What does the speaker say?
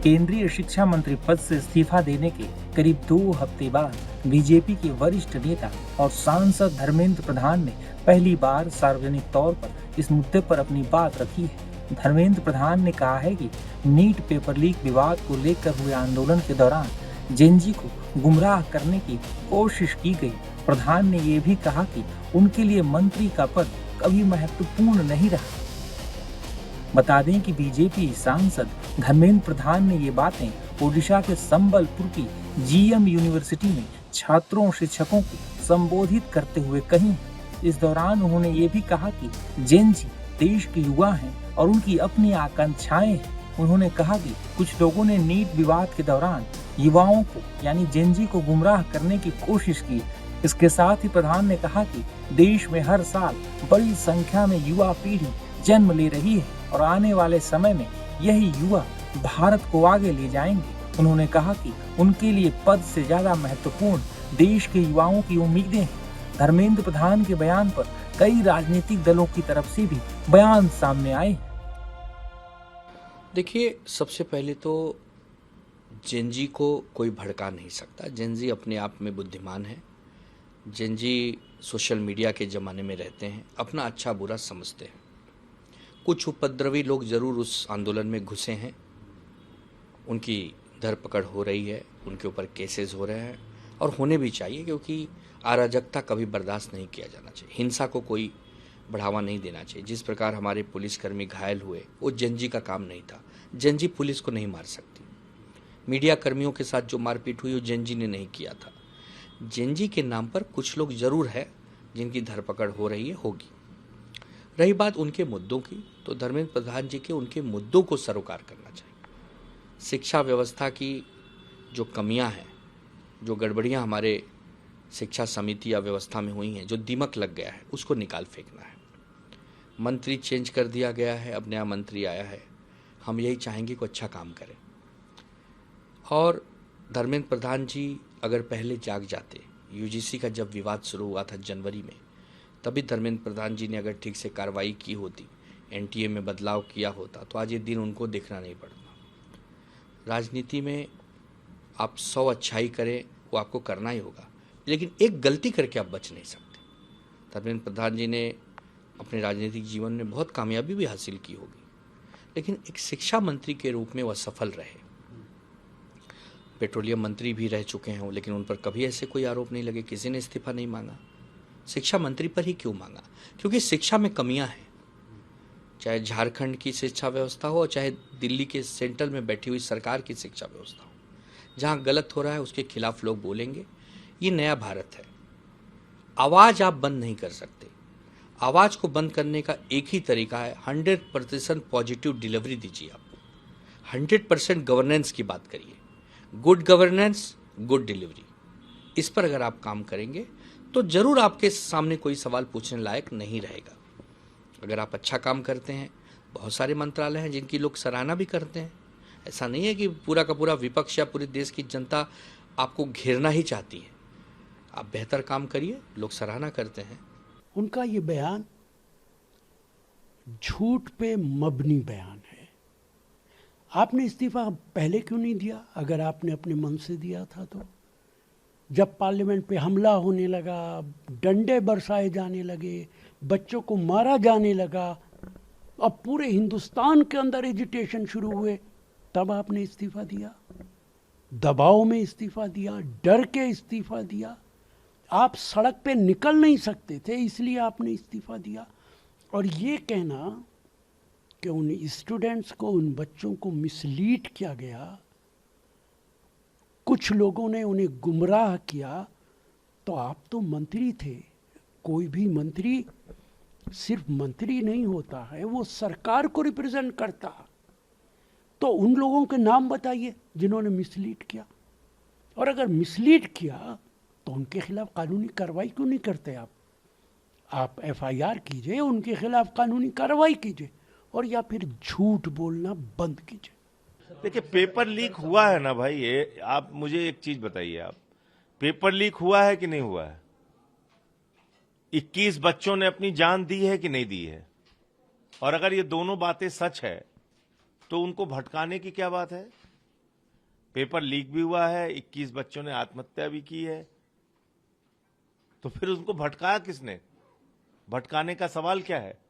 केंद्रीय शिक्षा मंत्री पद से इस्तीफा देने के करीब 2 हफ्ते बाद बीजेपी के वरिष्ठ नेता और सांसद धर्मेंद्र प्रधान ने पहली बार सार्वजनिक तौर पर इस मुद्दे पर अपनी बात रखी है। धर्मेंद्र प्रधान ने कहा है कि नीट पेपर लीक विवाद को लेकर हुए आंदोलन के दौरान जेनजी को गुमराह करने की कोशिश की गई। प्रधान ने ये भी कहा कि उनके लिए मंत्री का पद कभी महत्वपूर्ण नहीं रहा। बता दें कि बीजेपी सांसद धर्मेंद्र प्रधान ने ये बातें ओडिशा के संबलपुर की जीएम यूनिवर्सिटी में छात्रों और शिक्षकों को संबोधित करते हुए कही। इस दौरान उन्होंने ये भी कहा कि जेनजी देश के युवा हैं और उनकी अपनी आकांक्षाएं हैं। उन्होंने कहा कि कुछ लोगों ने नीट विवाद के दौरान युवाओं को यानी जेनजी को गुमराह करने की कोशिश की। इसके साथ ही प्रधान ने कहा कि देश में हर साल बड़ी संख्या में युवा पीढ़ी जन्म ले रही है और आने वाले समय में यही युवा भारत को आगे ले जाएंगे। उन्होंने कहा कि उनके लिए पद से ज्यादा महत्वपूर्ण देश के युवाओं की उम्मीदें हैं। धर्मेंद्र प्रधान के बयान पर कई राजनीतिक दलों की तरफ से भी बयान सामने आए। देखिए, सबसे पहले तो जेनजी को कोई भड़का नहीं सकता। जेनजी अपने आप में बुद्धिमान है। जेनजी सोशल मीडिया के ज़माने में रहते हैं, अपना अच्छा बुरा समझते हैं। कुछ उपद्रवी लोग ज़रूर उस आंदोलन में घुसे हैं, उनकी धरपकड़ हो रही है, उनके ऊपर केसेस हो रहे हैं और होने भी चाहिए, क्योंकि अराजकता कभी बर्दाश्त नहीं किया जाना चाहिए। हिंसा को कोई बढ़ावा नहीं देना चाहिए। जिस प्रकार हमारे पुलिसकर्मी घायल हुए, वो जेनजी का काम नहीं था। जेनजी पुलिस को नहीं मार सकती। मीडिया कर्मियों के साथ जो मारपीट हुई वो जेनजी ने नहीं किया था। जेनजी के नाम पर कुछ लोग ज़रूर है जिनकी धरपकड़ हो रही है, होगी। रही बात उनके मुद्दों की, तो धर्मेंद्र प्रधान जी के उनके मुद्दों को सरोकार करना चाहिए। शिक्षा व्यवस्था की जो कमियां हैं, जो गड़बड़ियां हमारे शिक्षा समिति या व्यवस्था में हुई हैं, जो दीमक लग गया है, उसको निकाल फेंकना है। मंत्री चेंज कर दिया गया है, अब नया मंत्री आया है। हम यही चाहेंगे कि अच्छा काम करें। और धर्मेंद्र प्रधान जी अगर पहले जाग जाते, यूजीसी का जब विवाद शुरू हुआ था जनवरी में, तभी धर्मेंद्र प्रधान जी ने अगर ठीक से कार्रवाई की होती, एनटीए में बदलाव किया होता, तो आज ये दिन उनको देखना नहीं पड़ता। राजनीति में आप 100 अच्छाई करें, वो आपको करना ही होगा, लेकिन एक गलती करके आप बच नहीं सकते। धर्मेंद्र प्रधान जी ने अपने राजनीतिक जीवन में बहुत कामयाबी भी हासिल की होगी, लेकिन एक शिक्षा मंत्री के रूप में वह सफल रहे। पेट्रोलियम मंत्री भी रह चुके हैं, लेकिन उन पर कभी ऐसे कोई आरोप नहीं लगे, किसी ने इस्तीफा नहीं मांगा। शिक्षा मंत्री पर ही क्यों मांगा? क्योंकि शिक्षा में कमियां हैं। चाहे झारखंड की शिक्षा व्यवस्था हो, चाहे दिल्ली के सेंट्रल में बैठी हुई सरकार की शिक्षा व्यवस्था हो, जहां गलत हो रहा है उसके खिलाफ लोग बोलेंगे। ये नया भारत है। आवाज़ आप बंद नहीं कर सकते। आवाज़ को बंद करने का एक ही तरीका है, 100% पॉजिटिव डिलीवरी दीजिए। आप 100% गवर्नेंस की बात करिए। Good governance, good delivery. इस पर अगर आप काम करेंगे तो जरूर आपके सामने कोई सवाल पूछने लायक नहीं रहेगा। अगर आप अच्छा काम करते हैं, बहुत सारे मंत्रालय हैं जिनकी लोग सराहना भी करते हैं। ऐसा नहीं है कि पूरा का पूरा विपक्ष या पूरे देश की जनता आपको घेरना ही चाहती है। आप बेहतर काम करिए, लोग सराहना करते हैं। उनका ये बयान झूठ पे मबनी बयान है। आपने इस्तीफा पहले क्यों नहीं दिया? अगर आपने अपने मन से दिया था तो जब पार्लियामेंट पे हमला होने लगा, डंडे बरसाए जाने लगे, बच्चों को मारा जाने लगा, अब पूरे हिंदुस्तान के अंदर एजिटेशन शुरू हुए, तब आपने इस्तीफा दिया। दबाव में इस्तीफा दिया, डर के इस्तीफा दिया। आप सड़क पे निकल नहीं सकते थे, इसलिए आपने इस्तीफा दिया। और ये कहना कि उन स्टूडेंट्स को, उन बच्चों को मिसलीड किया गया, कुछ लोगों ने उन्हें गुमराह किया, तो आप तो मंत्री थे। कोई भी मंत्री सिर्फ मंत्री नहीं होता है, वो सरकार को रिप्रेजेंट करता। तो उन लोगों के नाम बताइए जिन्होंने मिसलीड किया। और अगर मिसलीड किया तो उनके खिलाफ कानूनी कार्रवाई क्यों नहीं करते आप एफआईआर कीजिए, उनके खिलाफ कानूनी कार्रवाई कीजिए, और या फिर झूठ बोलना बंद कीजिए। देखिए, पेपर लीक हुआ है ना भाई। ये आप मुझे एक चीज बताइए, आप पेपर लीक हुआ है कि नहीं हुआ है? 21 बच्चों ने अपनी जान दी है कि नहीं दी है? और अगर ये दोनों बातें सच है तो उनको भटकाने की क्या बात है? पेपर लीक भी हुआ है, 21 बच्चों ने आत्महत्या भी की है, तो फिर उनको भटकाया किसने? भटकाने का सवाल क्या है?